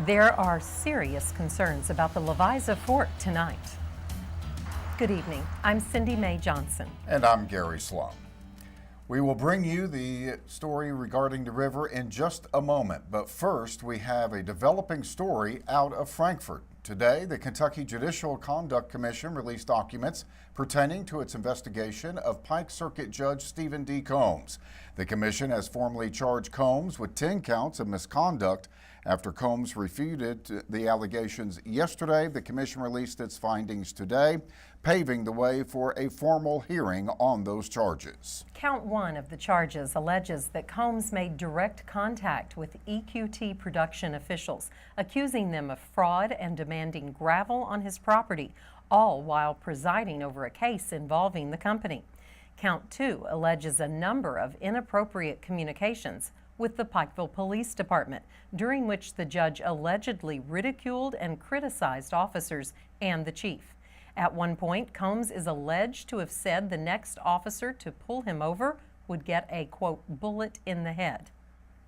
There are serious concerns about the Leviza Fork tonight. Good evening. I'm Cindy Mae Johnson. And I'm Gary Sloan. We will bring you the story regarding the river in just a moment, but first we have a developing story out of Frankfort. Today, the Kentucky Judicial Conduct Commission released documents pertaining to its investigation of Pike Circuit Judge Stephen D. Combs. The commission has formally charged Combs with 10 counts of misconduct. After Combs refuted the allegations yesterday, the commission released its findings today, paving the way for a formal hearing on those charges. Count 1 of the charges alleges that Combs made direct contact with EQT production officials, accusing them of fraud and demanding gravel on his property, all while presiding over a case involving the company. Count 2 alleges a number of inappropriate communications with the Pikeville Police Department, during which the judge allegedly ridiculed and criticized officers and the chief. At one point, Combs is alleged to have said the next officer to pull him over would get a, quote, bullet in the head.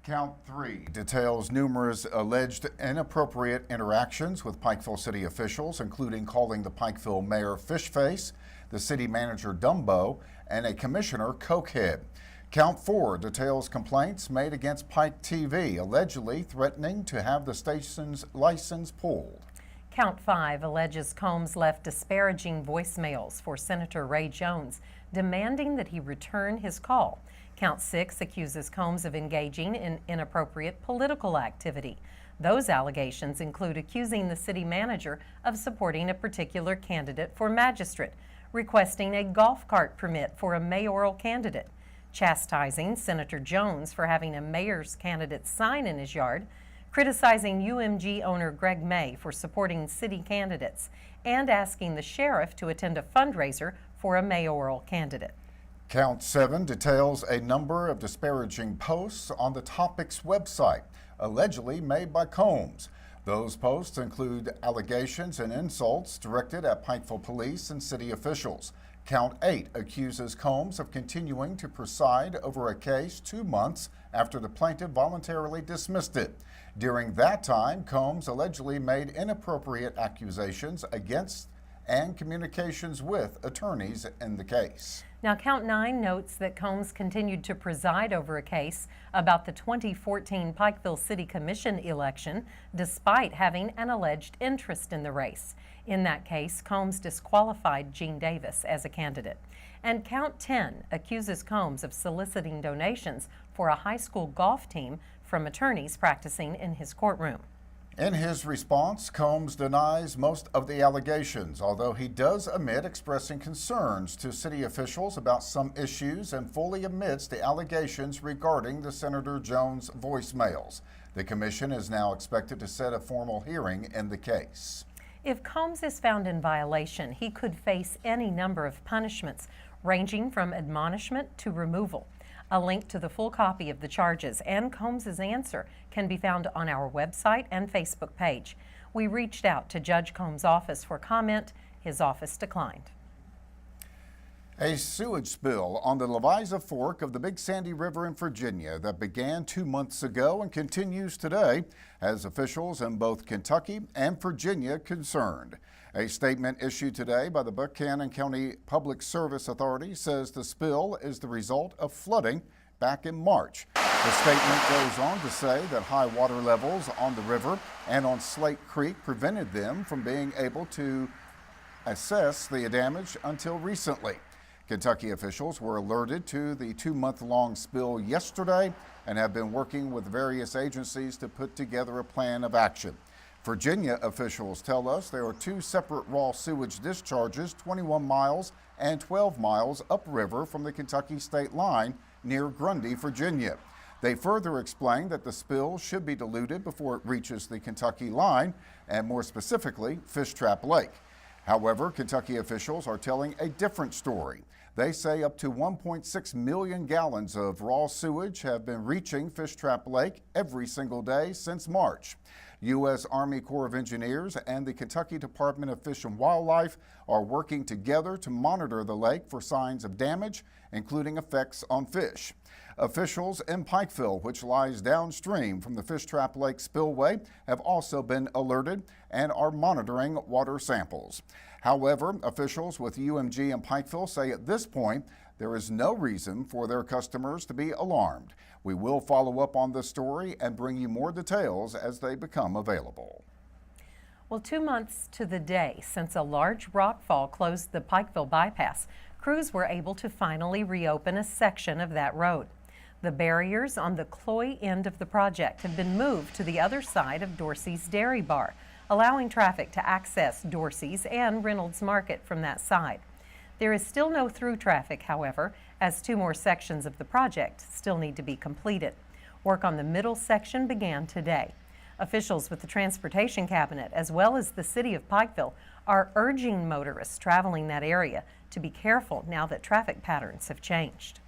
Count 3 details numerous alleged inappropriate interactions with Pikeville city officials, including calling the Pikeville mayor Fishface, the city manager Dumbo, and a commissioner Cokehead. Count 4 details complaints made against Pike TV, allegedly threatening to have the station's license pulled. Count 5 alleges Combs left disparaging voicemails for Senator Ray Jones, demanding that he return his call. Count 6 accuses Combs of engaging in inappropriate political activity. Those allegations include accusing the city manager of supporting a particular candidate for magistrate, requesting a golf cart permit for a mayoral candidate, chastising Senator Jones for having a mayor's candidate sign in his yard, criticizing UMG owner Greg May for supporting city candidates, and asking the sheriff to attend a fundraiser for a mayoral candidate. Count 7 details a number of disparaging posts on the topic's website, allegedly made by Combs. Those posts include allegations and insults directed at Pikeville police and city officials. Count 8 accuses Combs of continuing to preside over a case 2 months after the plaintiff voluntarily dismissed it. During that time, Combs allegedly made inappropriate accusations against and communications with attorneys in the case. Now, Count 9 notes that Combs continued to preside over a case about the 2014 Pikeville City Commission election, despite having an alleged interest in the race. In that case, Combs disqualified Gene Davis as a candidate. And Count 10 accuses Combs of soliciting donations for a high school golf team from attorneys practicing in his courtroom. In his response, Combs denies most of the allegations, although he does admit expressing concerns to city officials about some issues and fully admits the allegations regarding the Senator Jones voicemails. The commission is now expected to set a formal hearing in the case. If Combs is found in violation, he could face any number of punishments, ranging from admonishment to removal. A link to the full copy of the charges and Combs' answer can be found on our website and Facebook page. We reached out to Judge Combs' office for comment. His office declined. A sewage spill on the Leviza Fork of the Big Sandy River in Virginia that began 2 months ago and continues today has officials in both Kentucky and Virginia concerned. A statement issued today by the Buchanan County Public Service Authority says the spill is the result of flooding back in March. The statement goes on to say that high water levels on the river and on Slate Creek prevented them from being able to assess the damage until recently. Kentucky officials were alerted to the 2-month-long spill yesterday and have been working with various agencies to put together a plan of action. Virginia officials tell us there are 2 separate raw sewage discharges 21 miles and 12 miles upriver from the Kentucky state line near Grundy, Virginia. They further explain that the spill should be diluted before it reaches the Kentucky line, and more specifically, Fish Trap Lake. However, Kentucky officials are telling a different story. They say up to 1.6 million gallons of raw sewage have been reaching Fish Trap Lake every single day since March. U.S. Army Corps of Engineers and the Kentucky Department of Fish and Wildlife are working together to monitor the lake for signs of damage, including effects on fish. Officials in Pikeville, which lies downstream from the Fish Trap Lake spillway, have also been alerted and are monitoring water samples. However, officials with UMG in Pikeville say at this point there is no reason for their customers to be alarmed. We will follow up on this story and bring you more details as they become available. Well, 2 months to the day since a large rockfall closed the Pikeville bypass, crews were able to finally reopen a section of that road. The barriers on the Cloy end of the project have been moved to the other side of Dorsey's Dairy Bar, allowing traffic to access Dorsey's and Reynolds Market from that side. There is still no through traffic, however, as 2 more sections of the project still need to be completed. Work on the middle section began today. Officials with the Transportation Cabinet, as well as the City of Pikeville, are urging motorists traveling that area to be careful now that traffic patterns have changed.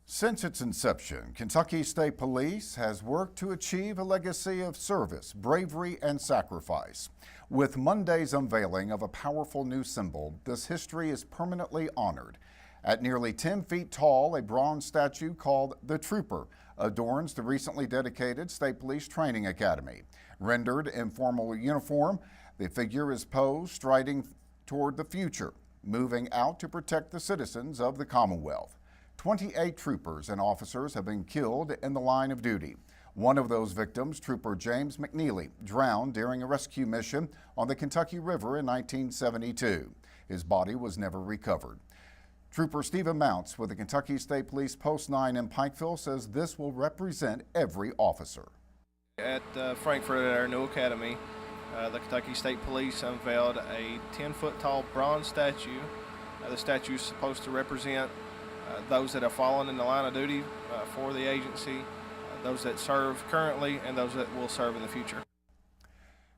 Since its inception, Kentucky State Police has worked to achieve a legacy of service, bravery, and sacrifice. With Monday's unveiling of a powerful new symbol, this history is permanently honored. At nearly 10 feet tall, a bronze statue called the Trooper adorns the recently dedicated State Police Training Academy. Rendered in formal uniform, the figure is posed striding toward the future, moving out to protect the citizens of the Commonwealth. 28 troopers and officers have been killed in the line of duty. One of those victims, Trooper James McNeely, drowned during a rescue mission on the Kentucky River in 1972. His body was never recovered. Trooper Stephen Mounts with the Kentucky State Police Post 9 in Pikeville says this will represent every officer. At Frankfort at our new academy, the Kentucky State Police unveiled a 10-foot tall bronze statue. The statue is supposed to represent those that have fallen in the line of duty for the agency, those that serve currently, and those that will serve in the future.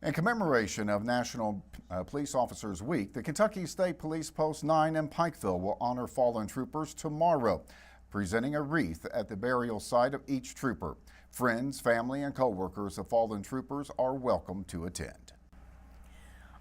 In commemoration of National Police Officers Week, the Kentucky State Police Post 9 in Pikeville will honor fallen troopers tomorrow, presenting a wreath at the burial site of each trooper. Friends, family, and co-workers of fallen troopers are welcome to attend.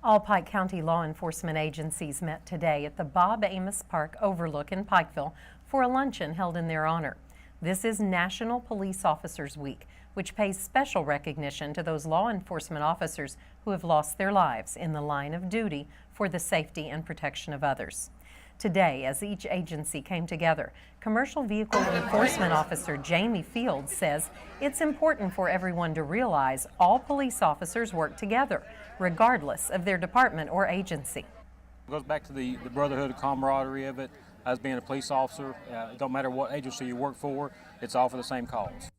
All Pike County law enforcement agencies met today at the Bob Amos Park Overlook in Pikeville for a luncheon held in their honor. This is National Police Officers Week, which pays special recognition to those law enforcement officers who have lost their lives in the line of duty for the safety and protection of others. Today, as each agency came together, Commercial Vehicle Enforcement Officer Jamie Fields says it's important for everyone to realize all police officers work together, regardless of their department or agency. It goes back to the brotherhood, the camaraderie of it. As being a police officer, it don't matter what agency you work for, it's all for the same cause.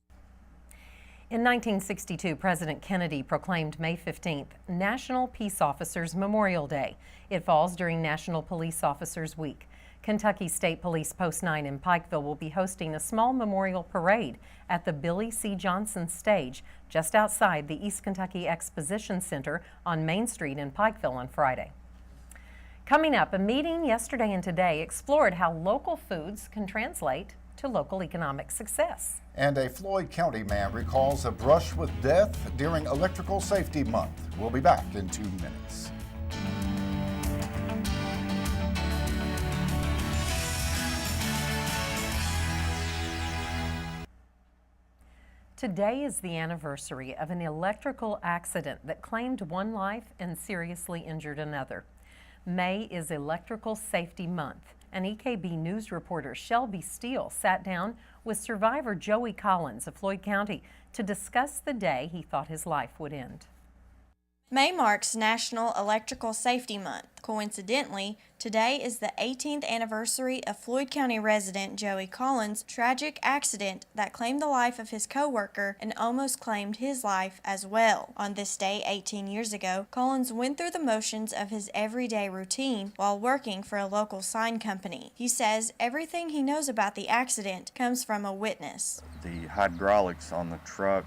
In 1962, President Kennedy proclaimed May 15th National Peace Officers Memorial Day. It falls during National Police Officers Week. Kentucky State Police Post 9 in Pikeville will be hosting a small memorial parade at the Billy C. Johnson stage just outside the East Kentucky Exposition Center on Main Street in Pikeville on Friday. Coming up, a meeting yesterday and today explored how local foods can translate to local economic success. And a Floyd County man recalls a brush with death during Electrical Safety Month. We'll be back in 2 minutes. Today is the anniversary of an electrical accident that claimed one life and seriously injured another. May is Electrical Safety Month, and EKB News reporter Shelby Steele sat down with survivor Joey Collins of Floyd County to discuss the day he thought his life would end. May marks National Electrical Safety Month. Coincidentally, today is the 18th anniversary of Floyd County resident Joey Collins' tragic accident that claimed the life of his co-worker and almost claimed his life as well. On this day 18 years ago, Collins went through the motions of his everyday routine while working for a local sign company. He says everything he knows about the accident comes from a witness. The hydraulics on the truck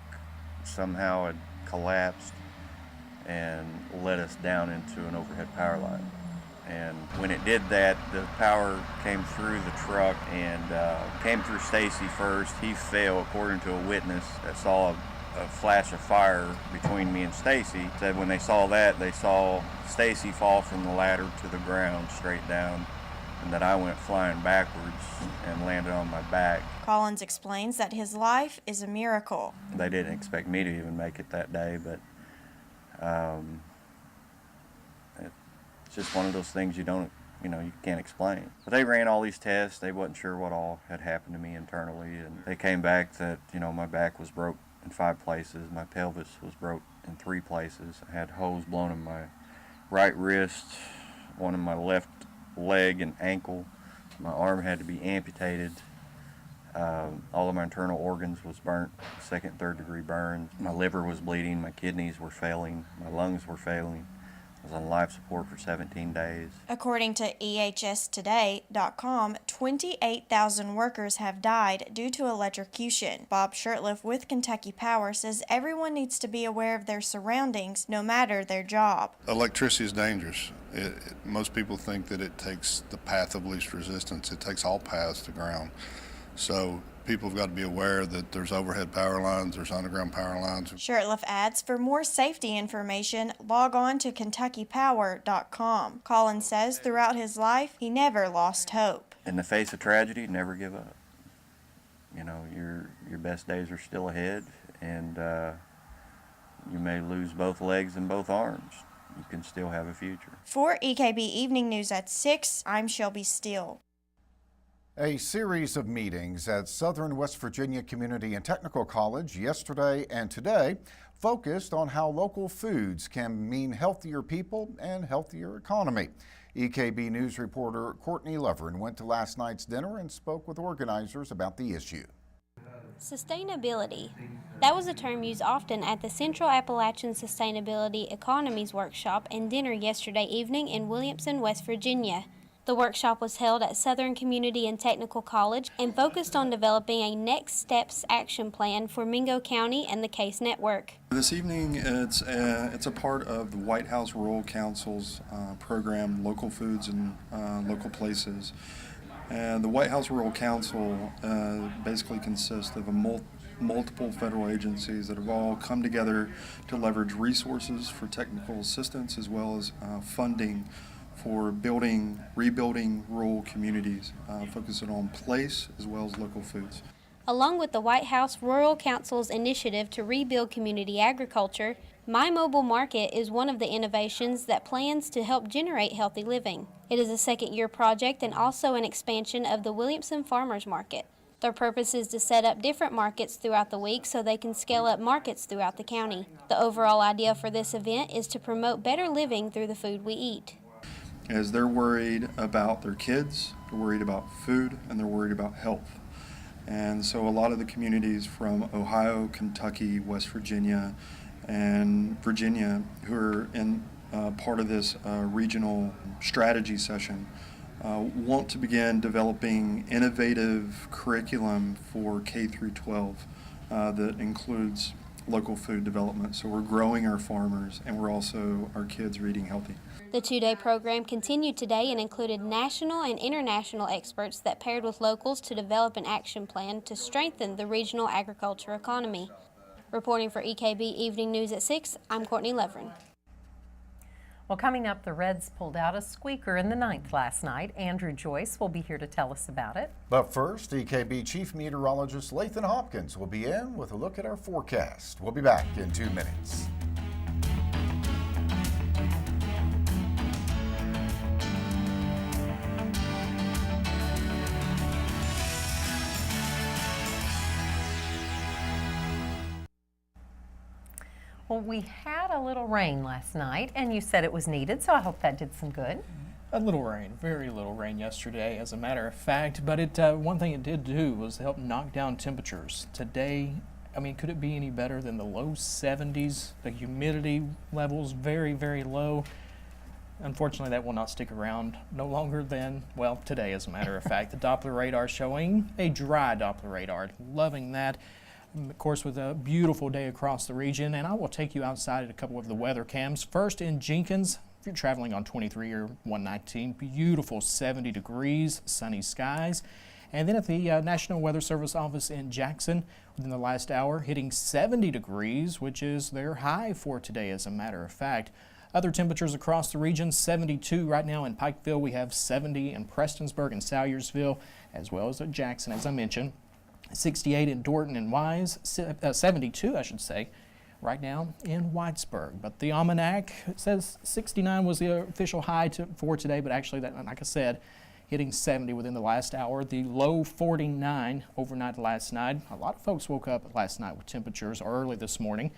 somehow had collapsed and led us down into an overhead power line. And when it did that, the power came through the truck and came through Stacy first. He fell, according to a witness that saw a flash of fire between me and Stacy. Said when they saw that, they saw Stacy fall from the ladder to the ground straight down, and that I went flying backwards and landed on my back. Collins explains that his life is a miracle. They didn't expect me to even make it that day, but it's just one of those things you can't explain. But they ran all these tests. They wasn't sure what all had happened to me internally, and they came back that, my back was broke in 5 places. My pelvis was broke in 3 places. I had holes blown in my right wrist, one in my left leg and ankle. My arm had to be amputated. All of my internal organs was burnt, 2nd and 3rd degree burns. My liver was bleeding, my kidneys were failing, my lungs were failing. I was on life support for 17 days. According to EHStoday.com, 28,000 workers have died due to electrocution. Bob Shurtleff with Kentucky Power says everyone needs to be aware of their surroundings, no matter their job. Electricity is dangerous. Most people think that it takes the path of least resistance. It takes all paths to ground. So people have got to be aware that there's overhead power lines, there's underground power lines. Shurtleff adds, for more safety information, log on to KentuckyPower.com. Collins says throughout his life, he never lost hope. In the face of tragedy, never give up. Your best days are still ahead, and you may lose both legs and both arms. You can still have a future. For EKB Evening News at 6, I'm Shelby Steele. A series of meetings at Southern West Virginia Community and Technical College yesterday and today focused on how local foods can mean healthier people and healthier economy. EKB News reporter Courtney Levering went to last night's dinner and spoke with organizers about the issue. Sustainability. That was a term used often at the Central Appalachian Sustainability Economies Workshop and dinner yesterday evening in Williamson, West Virginia. The workshop was held at Southern Community and Technical College and focused on developing a Next Steps action plan for Mingo County and the CASE network. This evening, it's a part of the White House Rural Council's program, Local Foods and Local Places. And the White House Rural Council basically consists of multiple federal agencies that have all come together to leverage resources for technical assistance as well as funding for rebuilding rural communities, focusing on place as well as local foods. Along with the White House Rural Council's initiative to rebuild community agriculture, My Mobile Market is one of the innovations that plans to help generate healthy living. It is a second-year project and also an expansion of the Williamson Farmers Market. Their purpose is to set up different markets throughout the week so they can scale up markets throughout the county. The overall idea for this event is to promote better living through the food we eat. As they're worried about their kids, they're worried about food, and they're worried about health. And so a lot of the communities from Ohio, Kentucky, West Virginia, and Virginia who are in part of this regional strategy session want to begin developing innovative curriculum for K through 12 that includes local food development. So we're growing our farmers, and our kids are eating healthy. The 2-day program continued today and included national and international experts that paired with locals to develop an action plan to strengthen the regional agriculture economy. Reporting for EKB Evening News at 6, I'm Courtney Levering. Well, coming up, the Reds pulled out a squeaker in the 9th last night. Andrew Joyce will be here to tell us about it. But first, EKB Chief Meteorologist Lathan Hopkins will be in with a look at our forecast. We'll be back in 2 minutes. Well, we had a little rain last night, and you said it was needed, so I hope that did some good. A little rain, very little rain yesterday, as a matter of fact, but one thing it did do was help knock down temperatures. Today, could it be any better than the low 70s? The humidity levels very, very low. Unfortunately, that will not stick around no longer than, well, today, as a matter of fact. The Doppler radar showing a dry Doppler radar. Loving that. Of course, with a beautiful day across the region, and I will take you outside at a couple of the weather cams. First in Jenkins, if you're traveling on 23 or 119, beautiful 70 degrees, sunny skies. And then at the National Weather Service office in Jackson, within the last hour, hitting 70 degrees, which is their high for today, as a matter of fact. Other temperatures across the region, 72 right now in Pikeville. We have 70 in Prestonsburg and Salyersville, as well as at Jackson, as I mentioned. 68 in Dorton and Wise, 72, I should say, right now in Whitesburg. But the almanac says 69 was the official high for today, but actually, that, like I said, hitting 70 within the last hour. The low 49 overnight last night. A lot of folks woke up last night with temperatures early this morning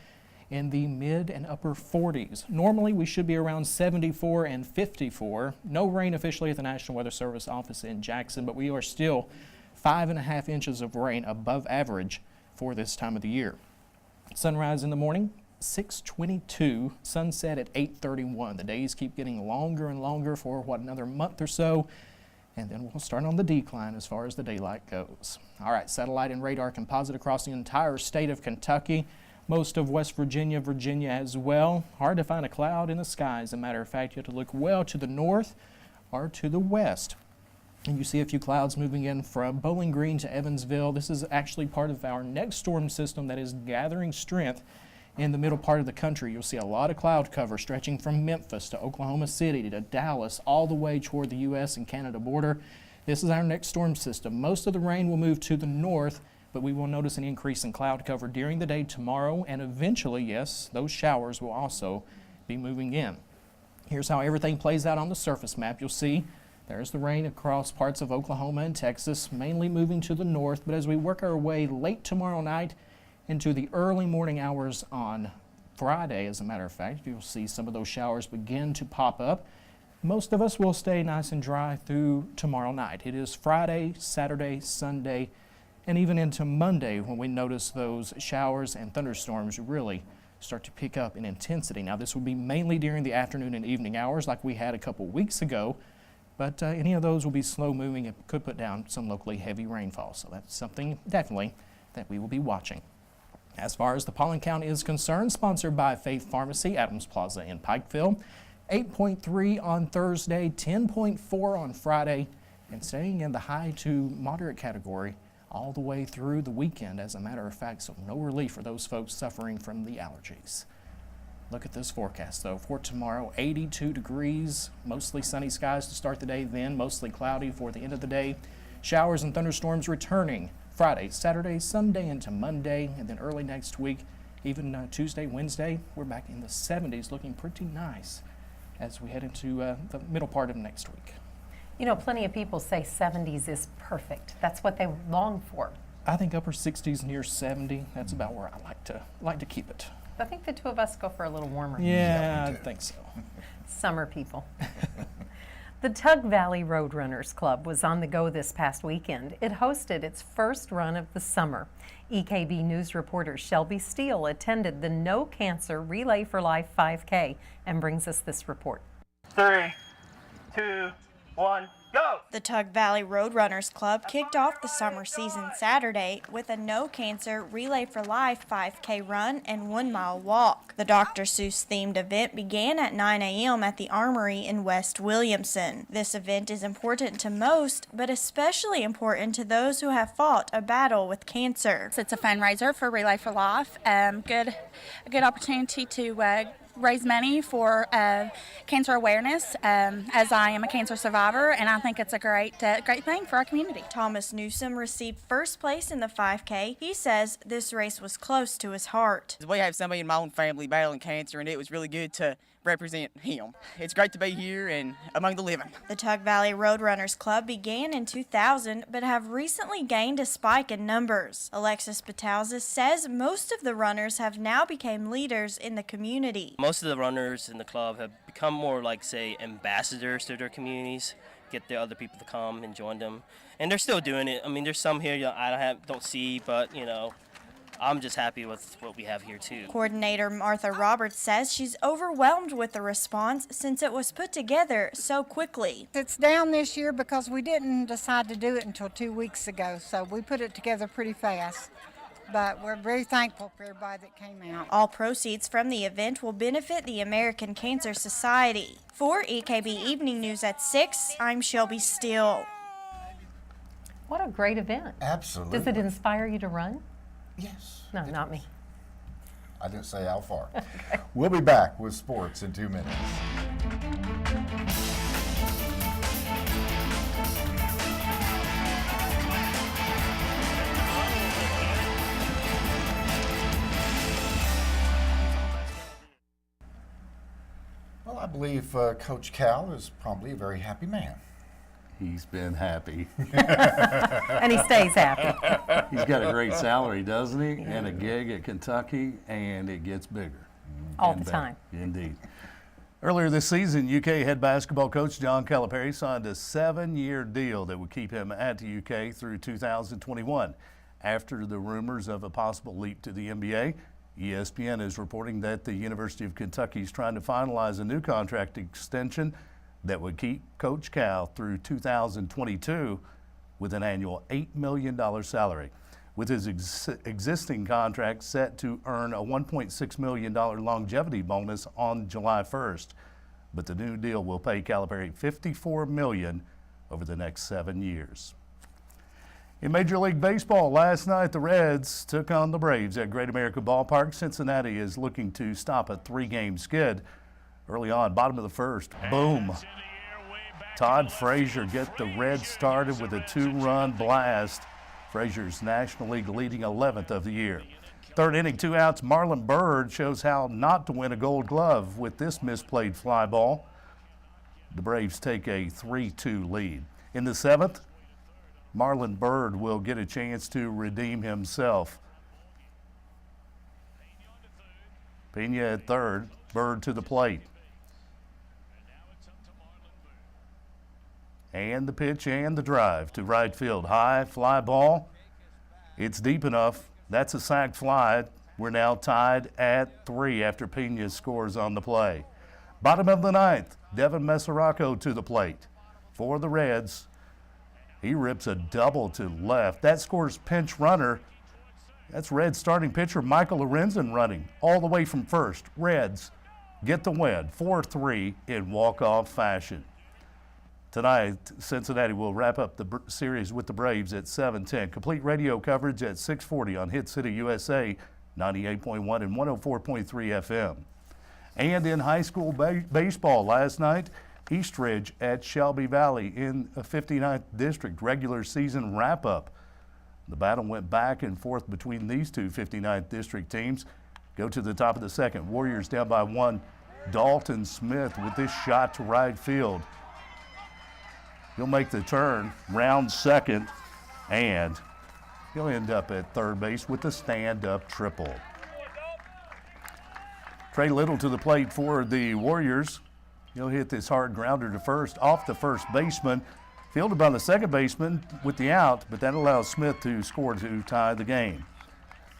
in the mid and upper 40s. Normally, we should be around 74 and 54. No rain officially at the National Weather Service office in Jackson, but we are still 5.5 inches of rain above average for this time of the year. Sunrise in the morning, 6:22, sunset at 8:31. The days keep getting longer and longer for another month or so, and then we'll start on the decline as far as the daylight goes. All right, satellite and radar composite across the entire state of Kentucky, most of West Virginia, Virginia as well. Hard to find a cloud in the sky. As a matter of fact, you have to look well to the north or to the west. And you see a few clouds moving in from Bowling Green to Evansville. This is actually part of our next storm system that is gathering strength in the middle part of the country. You'll see a lot of cloud cover stretching from Memphis to Oklahoma City to Dallas, all the way toward the U.S. and Canada border. This is our next storm system. Most of the rain will move to the north, but we will notice an increase in cloud cover during the day tomorrow, and eventually, yes, those showers will also be moving in. Here's how everything plays out on the surface map. You'll see there's the rain across parts of Oklahoma and Texas, mainly moving to the north, but as we work our way late tomorrow night into the early morning hours on Friday, as a matter of fact, you'll see some of those showers begin to pop up. Most of us will stay nice and dry through tomorrow night. It is Friday, Saturday, Sunday, and even into Monday when we notice those showers and thunderstorms really start to pick up in intensity. Now, this will be mainly during the afternoon and evening hours like we had a couple weeks ago, but any of those will be slow moving and could put down some locally heavy rainfall. So that's something definitely that we will be watching. As far as the pollen count is concerned, sponsored by Faith Pharmacy, Adams Plaza in Pikeville, 8.3 on Thursday, 10.4 on Friday, and staying in the high to moderate category all the way through the weekend, as a matter of fact, so no relief for those folks suffering from the allergies. Look at this forecast, though. For tomorrow, 82 degrees, mostly sunny skies to start the day, then mostly cloudy for the end of the day. Showers and thunderstorms returning Friday, Saturday, Sunday into Monday, and then early next week, even Tuesday, Wednesday, we're back in the 70s, looking pretty nice as we head into the middle part of next week. You know, plenty of people say 70s is perfect. That's what they long for. I think upper 60s near 70. That's about where I like to keep it. I think the two of us go for a little warmer. Yeah, I think so. Summer people. The Tug Valley Roadrunners Club was on the go this past weekend. It hosted its first run of the summer. EKB News reporter Shelby Steele attended the No Cancer Relay for Life 5K and brings us this report. 3, 2, 1, go! The Tug Valley Roadrunners Club kicked off the summer season Saturday with a No Cancer Relay for Life 5K run and 1 mile walk. The Dr. Seuss themed event began at 9 a.m. at the Armory in West Williamson. This event is important to most, but especially important to those who have fought a battle with cancer. It's a fundraiser for Relay for Life. A good opportunity to raise money for cancer awareness, as I am a cancer survivor, and I think it's a great thing for our community. Thomas Newsom received first place in the 5K. He says this race was close to his heart. We have somebody in my own family battling cancer, and it was really good to represent him. It's great to be here and among the living. The Tug Valley Roadrunners Club began in 2000 but have recently gained a spike in numbers. Alexis Batalzis says most of the runners have now become leaders in the community. Most of the runners in the club have become more like, say, ambassadors to their communities, get the other people to come and join them. And they're still doing it. I mean, there's some here I don't see, but, I'm just happy with what we have here, too. Coordinator Martha Roberts says she's overwhelmed with the response since it was put together so quickly. It's down this year because we didn't decide to do it until 2 weeks ago, so we put it together pretty fast. But we're very thankful for everybody that came out. All proceeds from the event will benefit the American Cancer Society. For EKB Evening News at 6, I'm Shelby Steele. What a great event. Absolutely. Does it inspire you to run? Yes. No, not me. I didn't say how far. Okay. We'll be back with sports in 2 minutes. Well, I believe Coach Cal is probably a very happy man. He's been happy. And he stays happy. He's got a great salary, doesn't he? And a gig at Kentucky, and it gets bigger. All the time. Indeed. Earlier this season, UK head basketball coach John Calipari signed a 7-year deal that would keep him at the UK through 2021. After the rumors of a possible leap to the NBA, ESPN is reporting that the University of Kentucky is trying to finalize a new contract extension that would keep Coach Cal through 2022 with an annual $8 million salary. With his existing contract set to earn a $1.6 million longevity bonus on July 1st. But the new deal will pay Calipari $54 million over the next 7 years. In Major League Baseball, last night the Reds took on the Braves at Great American Ballpark. Cincinnati is looking to stop a 3-game skid. Early on, bottom of the first, boom. Todd Frazier get the Reds started with a 2-run blast. Frazier's National League leading 11th of the year. Third inning, 2 outs. Marlon Byrd shows how not to win a Gold Glove with this misplayed fly ball. The Braves take a 3-2 lead. In the 7th, Marlon Byrd will get a chance to redeem himself. Pena at third, Byrd to the plate. And the pitch and the drive to right field. High fly ball. It's deep enough. That's a sac fly. We're now tied at 3 after Pena scores on the play. Bottom of the 9th, Devin Mesoraco to the plate. For the Reds, he rips a double to left. That scores pinch runner. That's Reds starting pitcher Michael Lorenzen running all the way from first. Reds get the win, 4-3 in walk-off fashion. Tonight, Cincinnati will wrap up the series with the Braves at 7:10. Complete radio coverage at 6:40 on Hit City USA, 98.1 and 104.3 FM. And in high school baseball last night, Eastridge at Shelby Valley in a 59th District regular season wrap-up. The battle went back and forth between these two 59th District teams. Go to the top of the second. Warriors down by 1. Dalton Smith with this shot to right field. He'll make the turn, round second, and he'll end up at third base with a stand-up triple. Trey Little to the plate for the Warriors. He'll hit this hard grounder to first, off the first baseman, fielded by the second baseman with the out, but that allows Smith to score to tie the game.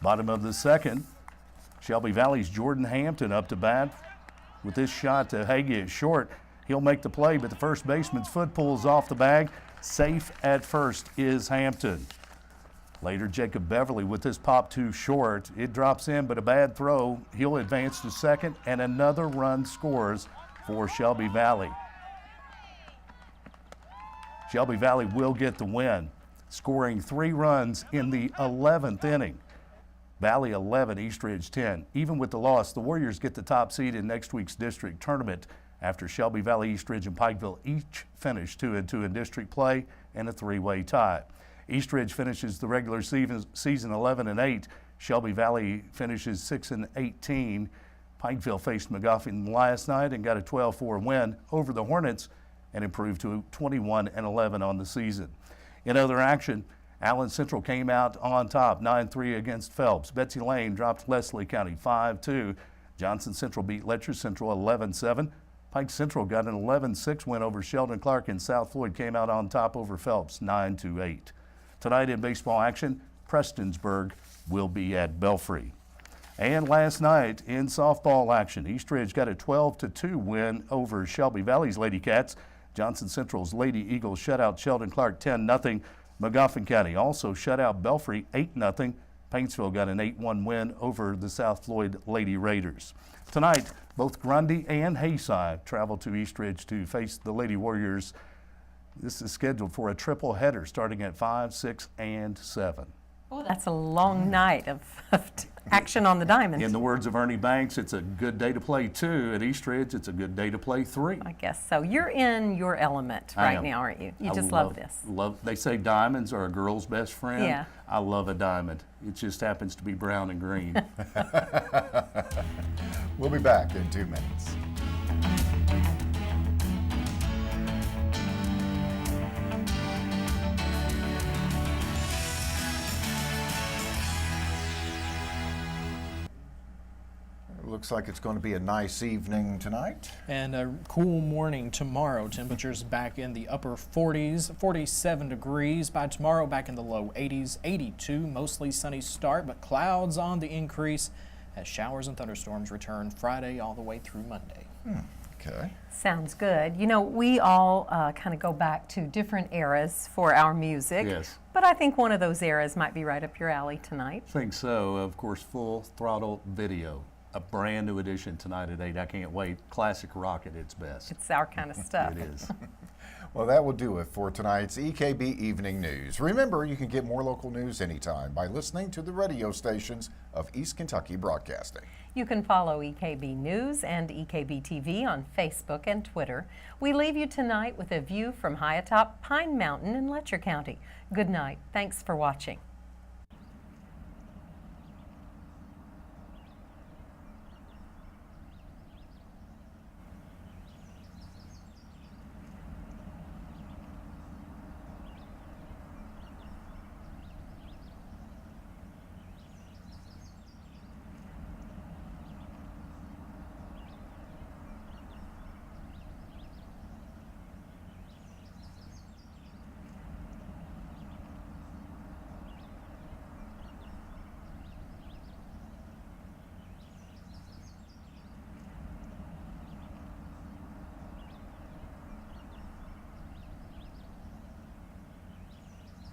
Bottom of the second, Shelby Valley's Jordan Hampton up to bat with this shot to Hagee at short. He'll make the play, but the first baseman's foot pulls off the bag. Safe at first is Hampton. Later, Jacob Beverly with this pop too short. It drops in, but a bad throw. He'll advance to second, and another run scores for Shelby Valley. Shelby Valley will get the win, scoring 3 runs in the 11th inning. Valley 11, Eastridge 10. Even with the loss, the Warriors get the top seed in next week's district tournament after Shelby Valley, Eastridge, and Pikeville each finish 2-2 in district play and a 3-way tie. Eastridge finishes the regular season 11-8. Shelby Valley finishes 6-18. Pikeville faced McGuffin last night and got a 12-4 win over the Hornets and improved to 21-11 on the season. In other action, Allen Central came out on top 9-3 against Phelps. Betsy Lane dropped Leslie County 5-2. Johnson Central beat Letcher Central 11-7. Pike Central got an 11-6 win over Sheldon Clark, and South Floyd came out on top over Phelps 9-8. Tonight in baseball action, Prestonsburg will be at Belfry. And last night in softball action, Eastridge got a 12-2 win over Shelby Valley's Lady Cats. Johnson Central's Lady Eagles shut out Sheldon Clark 10-0. McGuffin County also shut out Belfry 8-0. Paintsville got an 8-1 win over the South Floyd Lady Raiders. Tonight, both Grundy and Hayside travel to Eastridge to face the Lady Warriors. This is scheduled for a triple header starting at 5, 6, and 7. Oh, that's a long night of action on the diamond. In the words of Ernie Banks, it's a good day to play 2. At Eastridge, it's a good day to play 3. I guess so. You're in your element right now, aren't you? You just love this. They say diamonds are a girl's best friend. Yeah. I love a diamond. It just happens to be brown and green. We'll be back in 2 minutes. Looks like it's going to be a nice evening tonight. And a cool morning tomorrow. Temperatures back in the upper 40s, 47 degrees. By tomorrow, back in the low 80s, 82. Mostly sunny start, but clouds on the increase as showers and thunderstorms return Friday all the way through Monday. Okay. Sounds good. You know, we all kind of go back to different eras for our music. Yes. But I think one of those eras might be right up your alley tonight. I think so. Of course, Full Throttle Video. A brand new edition tonight at 8. I can't wait. Classic rock at its best. It's our kind of stuff. It is. Well, that will do it for tonight's EKB Evening News. Remember, you can get more local news anytime by listening to the radio stations of East Kentucky Broadcasting. You can follow EKB News and EKB TV on Facebook and Twitter. We leave you tonight with a view from high atop Pine Mountain in Letcher County. Good night. Thanks for watching.